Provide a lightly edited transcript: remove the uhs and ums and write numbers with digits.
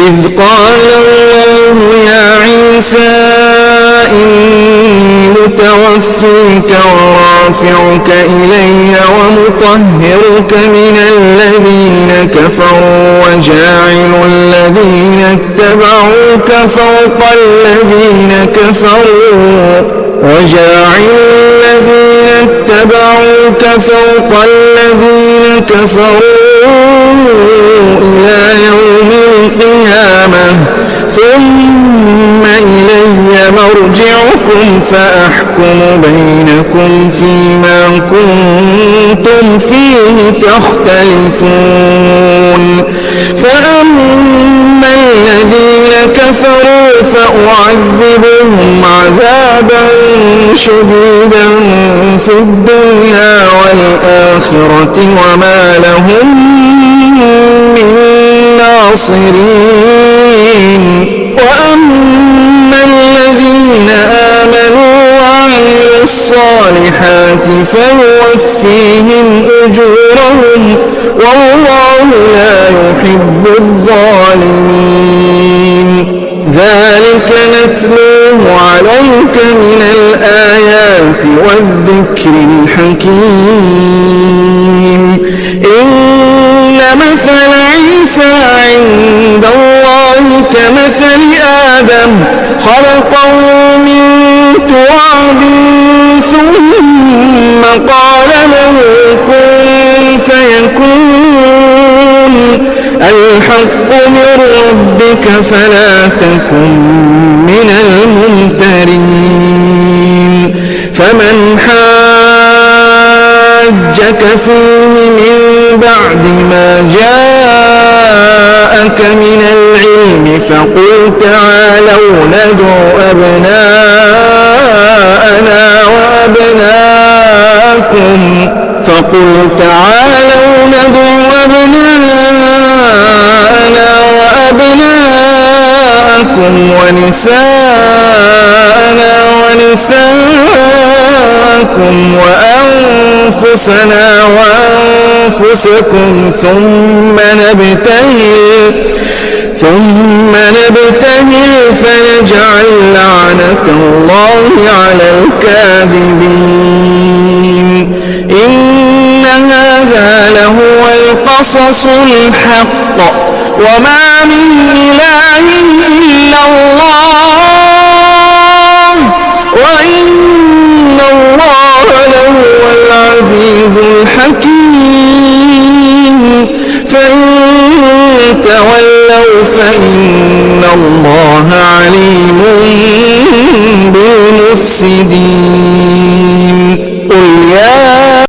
إذ قال الله يا عيسى إني متوفيك ورافعك إلي ومطهرك من الذين كفروا وجاعل الذين اتبعوك فوق الذين كفروا إلى يوم القيامة ثم إلي مرجعكم فأحكم بينكم فيما كنتم فيه تختلفون فأما الذين كفروا فأعذبهم عذابا شديدا في الدنيا والآخرة وما لهم من ناصرين وأما الذين آمنوا وعملوا الصالحات فيوفيهم أجورهم والله لا يحب الظالمين ذلك نتلوه عليك من الآيات والذكر الحكيم إن مثل عيسى عند الله كمثل آدم خلقه من تراب ثم قال له كن فيكون الحق من ربك فلا تكن من الممترين فمن حاجك فيه من بعد ما جاءك من العلم فقل تعالوا ندعو أبناءنا وأبناءكم ونساءنا ونساءكم وأنفسنا وأنفسكم ثم نبتهل فنجعل لعنة الله على الكاذبين إن هذا لهو القصص الحق وما من إله إلا الله وإن الله لهو العزيز الحكيم فإن تولوا فإن الله عليم بالمفسدين